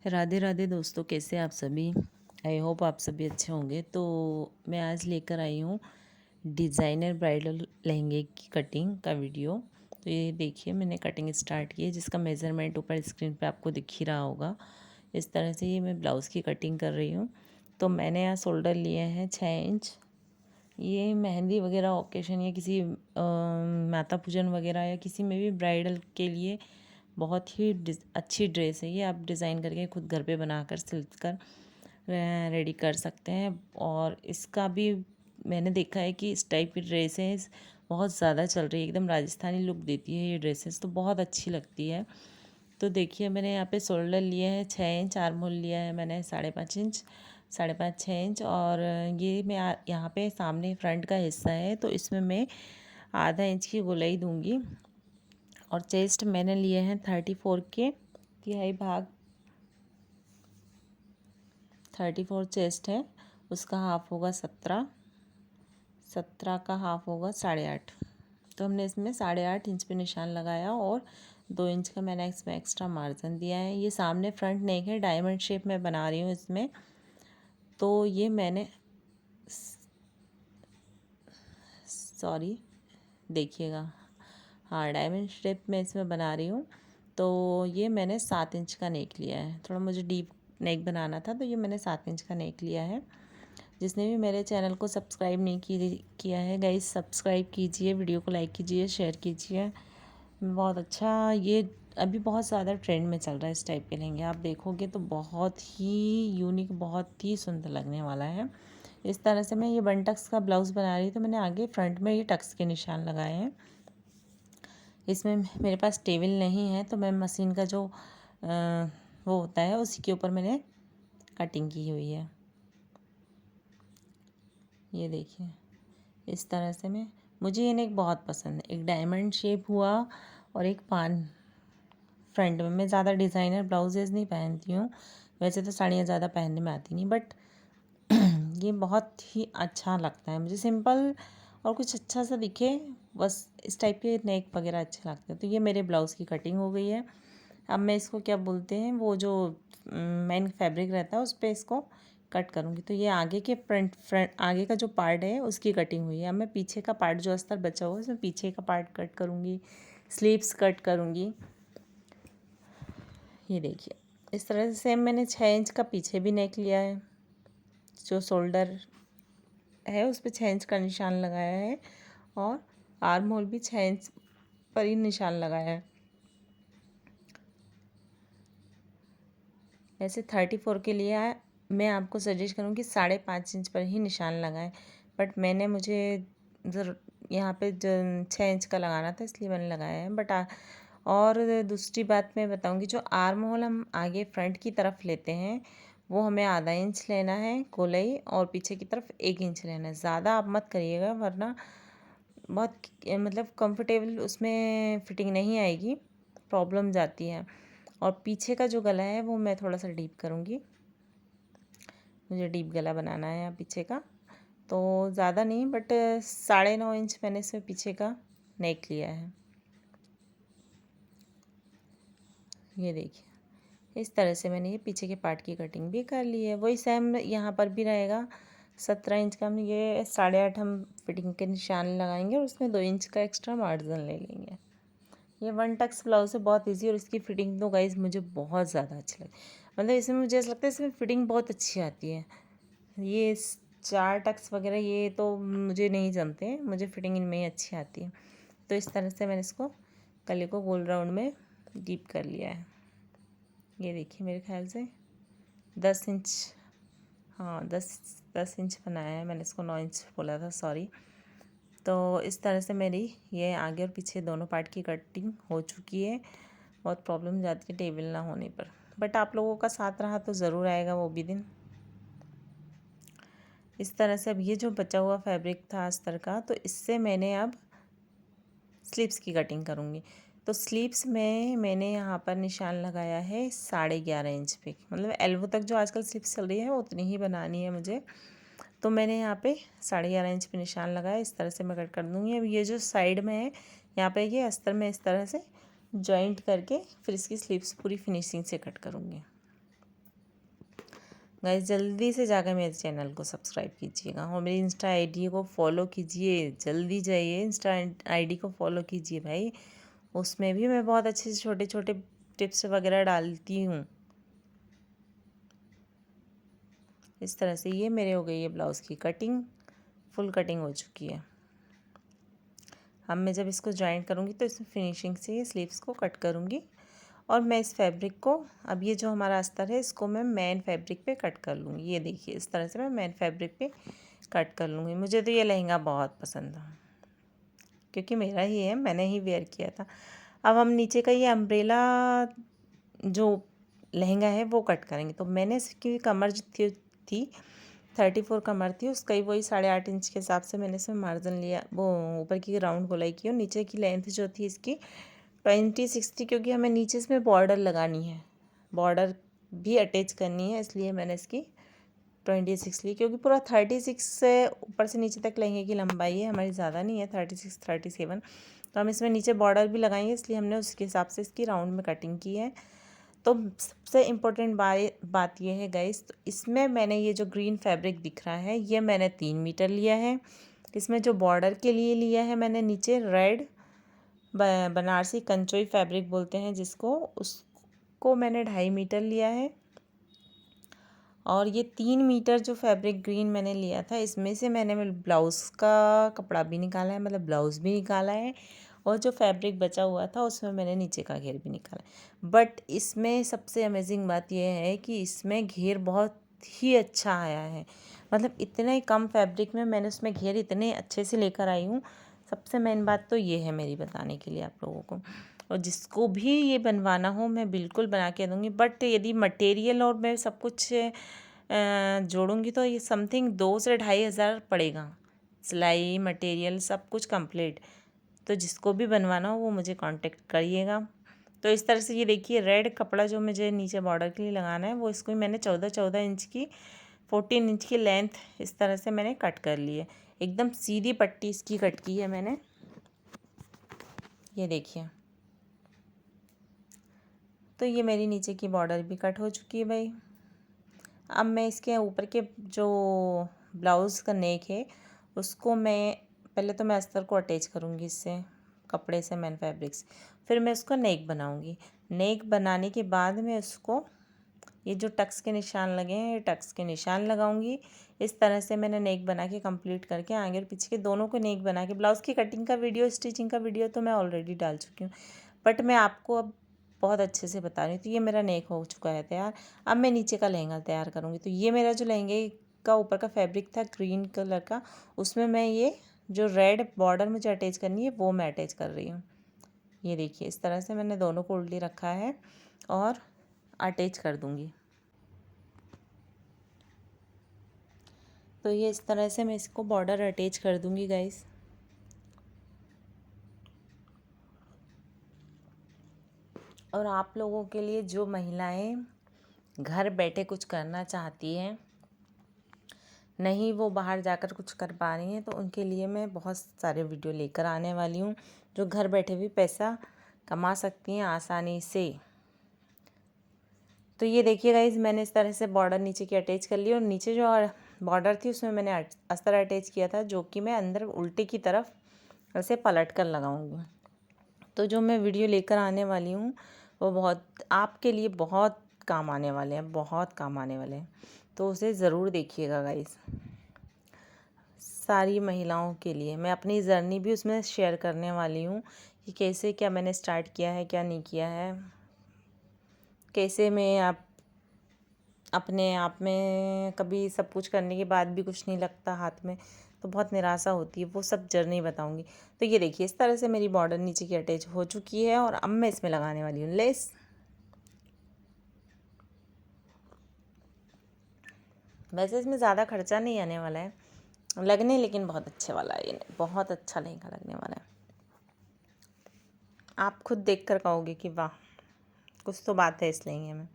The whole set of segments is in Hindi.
राधे राधे दोस्तों, कैसे आप सभी। आई होप आप सभी अच्छे होंगे। तो मैं आज लेकर आई हूँ डिज़ाइनर ब्राइडल लहंगे की कटिंग का वीडियो। तो ये देखिए, मैंने कटिंग स्टार्ट की है, जिसका मेज़रमेंट ऊपर स्क्रीन पे आपको दिख ही रहा होगा। इस तरह से ये मैं ब्लाउज़ की कटिंग कर रही हूँ। तो मैंने यहाँ शोल्डर लिए हैं 6 इंच। ये मेहंदी वगैरह ओकेशन या किसी माता पूजन वगैरह या किसी में भी ब्राइडल के लिए बहुत ही अच्छी ड्रेस है। ये आप डिज़ाइन करके खुद घर पे बनाकर सिल कर रेडी कर सकते हैं। और इसका भी मैंने देखा है कि इस टाइप की ड्रेसेस बहुत ज़्यादा चल रही है, एकदम राजस्थानी लुक देती है ये ड्रेसेस, तो बहुत अच्छी लगती है। तो देखिए, मैंने यहाँ पे शोल्डर लिए हैं 6 इंच, आर्म होल लिया है मैंने 5.5 इंच, 5.5-6 इंच। और ये मैं यहाँ पे सामने फ्रंट का हिस्सा है, तो इसमें मैं आधा इंच की गोलाई दूंगी। और चेस्ट मैंने लिए हैं 34 के तिहाई भाग, 34 चेस्ट है, उसका हाफ होगा 17, 17 का हाफ होगा 8.5। तो हमने इसमें 8.5 इंच पे निशान लगाया और 2 इंच का मैंने इसमें एक्स्ट्रा मार्जिन दिया है। ये सामने फ्रंट नेक है, डायमंड शेप में बना रही हूँ इसमें। तो ये मैंने सॉरी देखिएगा, हाँ, डायमंड शेप में इसमें बना रही हूँ। तो ये मैंने 7 इंच का नेक लिया है, थोड़ा मुझे डीप नेक बनाना था, तो ये मैंने 7 इंच का नेक लिया है। जिसने भी मेरे चैनल को सब्सक्राइब नहीं किया है गाइस, सब्सक्राइब कीजिए, वीडियो को लाइक कीजिए, शेयर कीजिए। बहुत अच्छा, ये अभी बहुत ज़्यादा ट्रेंड में चल रहा है इस टाइप के लहंगे। आप देखोगे तो बहुत ही यूनिक, बहुत ही सुंदर लगने वाला है। इस तरह से मैं ये 1 टक्स का ब्लाउज़ बना रही, तो मैंने आगे फ्रंट में ये टक्स के निशान लगाए हैं। इसमें मेरे पास टेबल नहीं है, तो मैं मशीन का जो वो होता है उसी के ऊपर मैंने कटिंग की हुई है। ये देखिए, इस तरह से मुझे ये नेक बहुत पसंद है। एक डायमंड शेप हुआ और एक पान फ्रंट में। मैं ज़्यादा डिज़ाइनर ब्लाउजेज़ नहीं पहनती हूँ, वैसे तो साड़ियाँ ज़्यादा पहनने में आती नहीं, बट ये बहुत ही अच्छा लगता है मुझे। सिंपल और कुछ अच्छा सा दिखे, बस इस टाइप के नेक वगैरह अच्छे लगते हैं। तो ये मेरे ब्लाउज़ की कटिंग हो गई है। अब मैं इसको क्या बोलते हैं, वो जो मेन फैब्रिक रहता है उस पर इसको कट करूँगी। तो ये आगे के फ्रंट आगे का जो पार्ट है उसकी कटिंग हुई है। अब मैं पीछे का पार्ट जो अस्तर बचा हुआ है उसमें पीछे का पार्ट कट करूँगी, स्लीव्स कट करूँगी। ये देखिए, इस तरह से सेम मैंने 6 इंच का पीछे भी नेक लिया है, जो शोल्डर है उस पर 6 इंच का निशान लगाया है, और आर्म होल भी 6 इंच पर ही निशान लगाया है। वैसे 34 के लिए मैं आपको सजेस्ट करूँगी 5.5 इंच पर ही निशान लगाएं, बट मुझे यहाँ पे 6 इंच का लगाना था, इसलिए मैंने लगाया है। बट और दूसरी बात मैं बताऊँगी, जो आर्म होल हम आगे फ्रंट की तरफ लेते हैं वो हमें आधा इंच लेना है गोलाई, और पीछे की तरफ 1 इंच लेना है। ज़्यादा आप मत करिएगा, वरना बहुत मतलब कंफर्टेबल उसमें फिटिंग नहीं आएगी, प्रॉब्लम जाती है। और पीछे का जो गला है वो मैं थोड़ा सा डीप करूँगी, मुझे डीप गला बनाना है यहाँ पीछे का। तो ज़्यादा नहीं, बट 9.5 इंच मैंने इसमें पीछे का नेक लिया है। ये देखिए, इस तरह से मैंने ये पीछे के पार्ट की कटिंग भी कर ली है। वही सेम यहाँ पर भी रहेगा। 17 इंच का हम ये 8.5 हम फिटिंग के निशान लगाएंगे, और उसमें 2 इंच का एक्स्ट्रा मार्जिन ले लेंगे। ये 1 टक्स ब्लाउज है, बहुत इजी, और इसकी फिटिंग तो गाइज मुझे बहुत ज़्यादा अच्छी लगी। मतलब इसमें मुझे ऐसा लगता है इसमें फिटिंग बहुत अच्छी आती है। ये 4 टक्स वगैरह ये तो मुझे नहीं जमते, मुझे फिटिंग इनमें ही अच्छी आती है। तो इस तरह से मैंने इसको गले को गोल राउंड में डीप कर लिया है। ये देखिए, मेरे ख्याल से 10 इंच, हाँ 10 इंच बनाया है मैंने, इसको 9 इंच बोला था, सॉरी। तो इस तरह से मेरी ये आगे और पीछे दोनों पार्ट की कटिंग हो चुकी है। बहुत प्रॉब्लम जाती है टेबल ना होने पर, बट आप लोगों का साथ रहा तो ज़रूर आएगा वो भी दिन। इस तरह से अब ये जो बचा हुआ फैब्रिक था अस्तर का, तो इससे मैंने अब स्लीव्स की कटिंग करूँगी। तो स्लीव्स में मैंने यहाँ पर निशान लगाया है 11.5 इंच पे, मतलब एल्बो तक जो आजकल स्लीव्स चल रही है उतनी ही बनानी है मुझे। तो मैंने यहाँ पे 11.5 इंच पे निशान लगाया। इस तरह से मैं कट कर दूँगी। अब ये जो साइड में है यहाँ पे ये अस्तर में इस तरह से जॉइंट करके फिर इसकी स्लीव्स पूरी फिनिशिंग से कट करूँगी। गाइस जल्दी से जाकर मेरे चैनल को सब्सक्राइब कीजिएगा और मेरी इंस्टा आईडी को फॉलो कीजिए। जल्दी जाइए इंस्टा आईडी को फॉलो कीजिए भाई, उसमें भी मैं बहुत अच्छे से छोटे छोटे टिप्स वगैरह डालती हूँ। इस तरह से ये मेरे हो गई है ब्लाउज़ की कटिंग, फुल कटिंग हो चुकी है। अब मैं जब इसको जॉइंट करूँगी तो इसमें फिनिशिंग से ये स्लीव्स को कट करूँगी और मैं इस फैब्रिक को, अब ये जो हमारा अस्तर है इसको मैं मेन फैब्रिक पे कट कर लूँगी। ये देखिए इस तरह से मैं मेन फैब्रिक पे कट कर लूँगी। मुझे तो ये लहंगा बहुत पसंद था क्योंकि मेरा ही है, मैंने ही वेयर किया था। अब हम नीचे का ये अम्ब्रेला जो लहंगा है वो कट करेंगे। तो मैंने इसकी कमर जो थी 34 कमर थी, उसका ही वही 8.5 इंच के हिसाब से मैंने इसमें मार्जिन लिया, वो ऊपर की राउंड गोलाई की और नीचे की लेंथ जो थी इसकी 26 थी, क्योंकि हमें नीचे इसमें बॉर्डर लगानी है, बॉर्डर भी अटैच करनी है, इसलिए मैंने इसकी 26 ली। क्योंकि पूरा 36 से ऊपर से नीचे तक लहंगे की लंबाई है हमारी, ज़्यादा नहीं है, 36 37, तो हम इसमें नीचे बॉर्डर भी लगाएंगे, इसलिए हमने उसके हिसाब से इसकी राउंड में कटिंग की है। तो सबसे इम्पोर्टेंट बात ये है गाइस, तो इसमें मैंने ये जो ग्रीन फैब्रिक दिख रहा है ये मैंने 3 मीटर लिया है। इसमें जो बॉर्डर के लिए लिया है मैंने नीचे रेड बनारसी कंचोई फैब्रिक बोलते हैं जिसको, उसको मैंने 2.5 मीटर लिया है। और ये 3 मीटर जो फैब्रिक ग्रीन मैंने लिया था इसमें से मैंने ब्लाउज़ का कपड़ा भी निकाला है, मतलब ब्लाउज़ भी निकाला है, और जो फैब्रिक बचा हुआ था उसमें मैंने नीचे का घेर भी निकाला है। बट इसमें सबसे अमेजिंग बात यह है कि इसमें घेर बहुत ही अच्छा आया है, मतलब इतने कम फैब्रिक में मैंने उसमें घेर इतने अच्छे से लेकर आई हूँ। सबसे मेन बात तो ये है मेरी बताने के लिए आप लोगों को, और जिसको भी ये बनवाना हो मैं बिल्कुल बना के दूँगी। बट यदि मटेरियल और मैं सब कुछ जोड़ूंगी तो ये समथिंग 2 से 2,500 पड़ेगा, सिलाई मटेरियल सब कुछ कंप्लीट। तो जिसको भी बनवाना हो वो मुझे कांटेक्ट करिएगा। तो इस तरह से ये देखिए रेड कपड़ा जो मुझे नीचे बॉर्डर के लिए लगाना है वो, इसको ही मैंने 14 इंच की 14 इंच की लेंथ इस तरह से मैंने कट कर ली है। एकदम सीधी पट्टी इसकी कट की है मैंने, ये देखिए। तो ये मेरी नीचे की बॉर्डर भी कट हो चुकी है भाई। अब मैं इसके ऊपर के जो ब्लाउज़ का नेक है उसको मैं पहले तो मैं अस्तर को अटैच करूँगी इससे कपड़े से, मैन फैब्रिक से, फिर मैं उसको नेक बनाऊँगी। नेक बनाने के बाद मैं उसको ये जो टक्स के निशान लगे हैं ये टक्स के निशान लगाऊंगी। इस तरह से मैंने नेक बना के कंप्लीट करके आगे और पीछे के दोनों को नेक बना के, ब्लाउज़ की कटिंग का वीडियो स्टिचिंग का वीडियो तो मैं ऑलरेडी डाल चुकी हूँ, बट मैं आपको अब बहुत अच्छे से बता रही हूँ। तो ये मेरा नेक हो चुका है तैयार। अब मैं नीचे का लहंगा तैयार करूँगी। तो ये मेरा जो लहंगे का ऊपर का फैब्रिक था ग्रीन कलर का, उसमें मैं ये जो रेड बॉर्डर मुझे अटैच करनी है वो मैं अटैच कर रही हूँ। ये देखिए इस तरह से मैंने दोनों को उल्टी रखा है और अटैच कर दूँगी। तो ये इस तरह से मैं इसको बॉर्डर अटैच कर दूँगी गाइस। और आप लोगों के लिए जो महिलाएं घर बैठे कुछ करना चाहती हैं, नहीं वो बाहर जाकर कुछ कर पा रही हैं, तो उनके लिए मैं बहुत सारे वीडियो लेकर आने वाली हूँ जो घर बैठे भी पैसा कमा सकती हैं आसानी से। तो ये देखिए गाइस मैंने इस तरह से बॉर्डर नीचे की अटैच कर ली और नीचे जो बॉर्डर थी उसमें मैंने अस्तर अटैच किया था, जो कि मैं अंदर उल्टे की तरफ ऐसे पलट कर लगाऊंगी। तो जो मैं वीडियो लेकर आने वाली हूँ वो बहुत आपके लिए बहुत काम आने वाले हैं, बहुत काम आने वाले हैं, तो उसे ज़रूर देखिएगा गाइस। सारी महिलाओं के लिए मैं अपनी जर्नी भी उसमें शेयर करने वाली हूँ कि कैसे क्या मैंने स्टार्ट किया है, क्या नहीं किया है, कैसे मैं अपने आप में कभी सब कुछ करने के बाद भी कुछ नहीं लगता हाथ में, तो बहुत निराशा होती है, वो सब जर्नी बताऊंगी। तो ये देखिए इस तरह से मेरी बॉर्डर नीचे की अटैच हो चुकी है और अब मैं इसमें लगाने वाली हूँ लेस। वैसे इसमें ज़्यादा खर्चा नहीं आने वाला है लगने, लेकिन बहुत अच्छे वाला है, ये बहुत अच्छा लहंगा लगने वाला है। आप खुद देख कर कहोगे कि वाह कुछ तो बात है इस लहंगे में,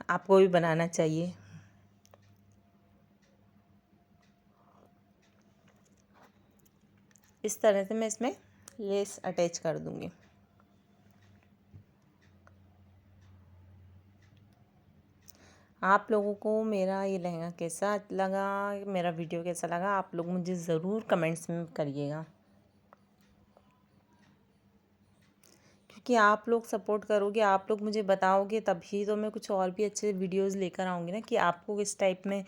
आपको भी बनाना चाहिए। इस तरह से मैं इसमें लेस अटैच कर दूंगी। आप लोगों को मेरा ये लहंगा कैसा लगा, मेरा वीडियो कैसा लगा, आप लोग मुझे ज़रूर कमेंट्स में करिएगा, क्योंकि आप लोग सपोर्ट करोगे, आप लोग मुझे बताओगे तभी तो मैं कुछ और भी अच्छे वीडियोस लेकर आऊँगी ना, कि आपको किस टाइप में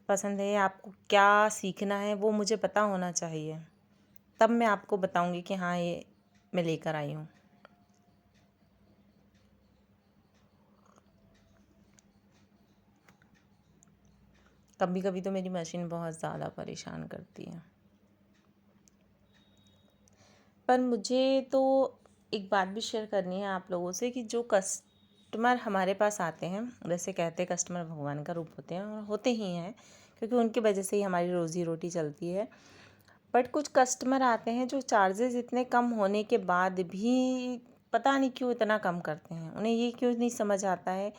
पसंद है, आपको क्या सीखना है वो मुझे पता होना चाहिए, तब मैं आपको बताऊँगी कि हाँ ये मैं लेकर आई हूँ। कभी कभी तो मेरी मशीन बहुत ज़्यादा परेशान करती है। पर मुझे तो एक बात भी शेयर करनी है आप लोगों से, कि जो कस्टमर हमारे पास आते हैं, वैसे कहते हैं कस्टमर भगवान का रूप होते हैं, और होते ही हैं, क्योंकि उनकी वजह से ही हमारी रोज़ी रोटी चलती है। बट कुछ कस्टमर आते हैं जो चार्जेस इतने कम होने के बाद भी पता नहीं क्यों इतना कम करते हैं। उन्हें ये क्यों नहीं समझ आता है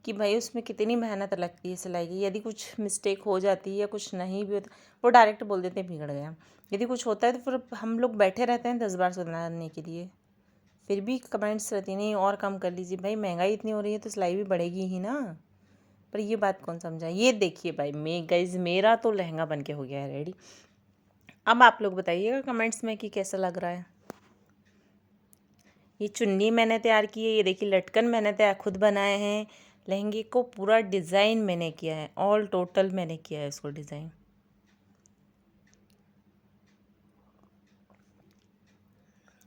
कि भाई उसमें कितनी मेहनत लगती है सिलाई की। यदि कुछ मिस्टेक हो जाती है या कुछ नहीं भी होता, वो डायरेक्ट बोल देते हैं बिगड़ गया। यदि कुछ होता है तो फिर हम लोग बैठे रहते हैं 10 बार सुधारने के लिए, फिर भी कमेंट्स रहती नहीं और कम कर लीजिए। भाई महंगाई इतनी हो रही है तो सिलाई भी बढ़ेगी ही ना। पर ये बात कौन समझा। ये देखिए भाई, मैं गाइज मेरा तो लहंगा बन के हो गया है रेडी। अब आप लोग बताइएगा कमेंट्स में कि कैसा लग रहा है। ये चुन्नी मैंने तैयार की है, ये देखिए लटकन मैंने तैयार खुद बनाए हैं। लहंगे को पूरा डिज़ाइन मैंने किया है, ऑल टोटल मैंने किया है इसको डिज़ाइन।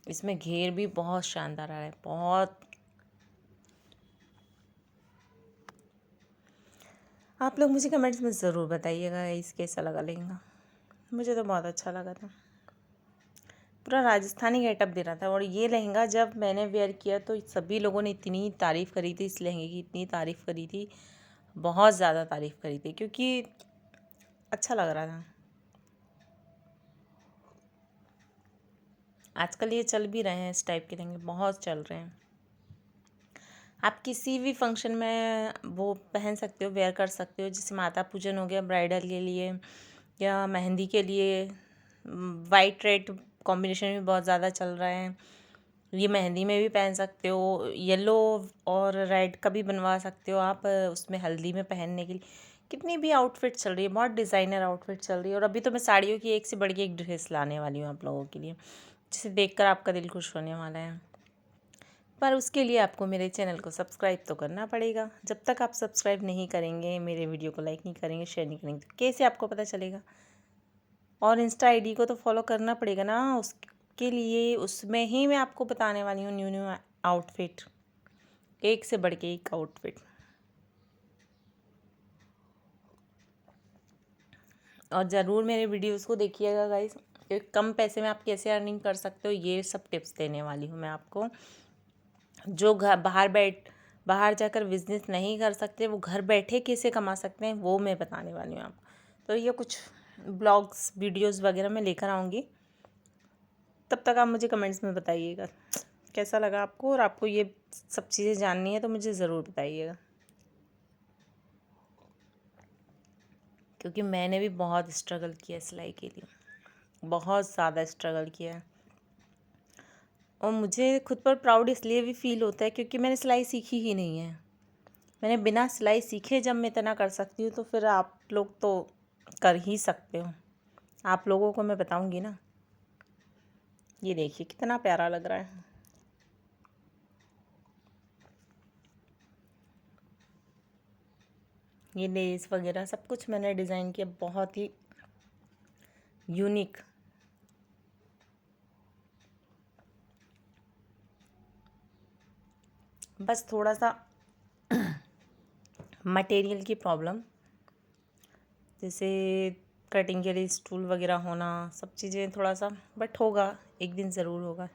इसमें घेर भी बहुत शानदार आ रहा है, बहुत। आप लोग मुझे कमेंट्स में ज़रूर बताइएगा इस कैसा लगा लहंगा। मुझे तो बहुत अच्छा लगा था, पूरा राजस्थानी गेटअप दे रहा था। और ये लहंगा जब मैंने वेयर किया तो सभी लोगों ने इतनी तारीफ़ करी थी, इस लहंगे की इतनी तारीफ़ करी थी, बहुत ज़्यादा तारीफ़ करी थी, क्योंकि अच्छा लग रहा था। आजकल ये चल भी रहे हैं, इस टाइप के लहंगे बहुत चल रहे हैं। आप किसी भी फंक्शन में वो पहन सकते हो, वेयर कर सकते हो। जैसे माता पूजन हो गया, ब्राइडल के लिए या मेहंदी के लिए। वाइट रेड कॉम्बिनेशन भी बहुत ज़्यादा चल रहा है। ये मेहंदी में भी पहन सकते हो, येलो और रेड का भी बनवा सकते हो आप, उसमें हल्दी में पहनने के लिए। कितनी भी आउटफिट चल रही है, बहुत डिज़ाइनर आउटफिट चल रही है। और अभी तो मैं साड़ियों की एक से बढ़ के एक ड्रेस लाने वाली हूँ आप लोगों के लिए, जिसे देखकर आपका दिल खुश होने वाला है। पर उसके लिए आपको मेरे चैनल को सब्सक्राइब तो करना पड़ेगा। जब तक आप सब्सक्राइब नहीं करेंगे, मेरे वीडियो को लाइक नहीं करेंगे, शेयर नहीं करेंगे, तो कैसे आपको पता चलेगा। और इंस्टा आईडी को तो फॉलो करना पड़ेगा ना, उसके लिए उसमें ही मैं आपको बताने वाली हूँ न्यू न्यू आउटफिट, एक से बढ़ के एक आउटफिट। और ज़रूर मेरे वीडियोस को देखिएगा गाइस। कम पैसे में आप कैसे अर्निंग कर सकते हो, ये सब टिप्स देने वाली हूँ मैं आपको। जो बाहर जाकर बिजनेस नहीं कर सकते, वो घर बैठे कैसे कमा सकते हैं, वो मैं बताने वाली हूँ आपको। तो ये कुछ ब्लॉग्स वीडियोस वगैरह मैं लेकर आऊँगी। तब तक आप मुझे कमेंट्स में बताइएगा कैसा लगा आपको, और आपको ये सब चीज़ें जाननी है तो मुझे ज़रूर बताइएगा, क्योंकि मैंने भी बहुत स्ट्रगल किया सिलाई के लिए, बहुत ज़्यादा स्ट्रगल किया है। और मुझे खुद पर प्राउड इसलिए भी फील होता है क्योंकि मैंने सिलाई सीखी ही नहीं है। मैंने बिना सिलाई सीखे जब मैं इतना कर सकती हूँ, तो फिर आप लोग तो कर ही सकते हो। आप लोगों को मैं बताऊँगी ना। ये देखिए कितना प्यारा लग रहा है। ये लेस वगैरह सब कुछ मैंने डिज़ाइन किया, बहुत ही यूनिक। बस थोड़ा सा मटेरियल की प्रॉब्लम, जैसे कटिंग के लिए स्टूल वगैरह होना, सब चीज़ें थोड़ा सा, बट होगा, एक दिन ज़रूर होगा।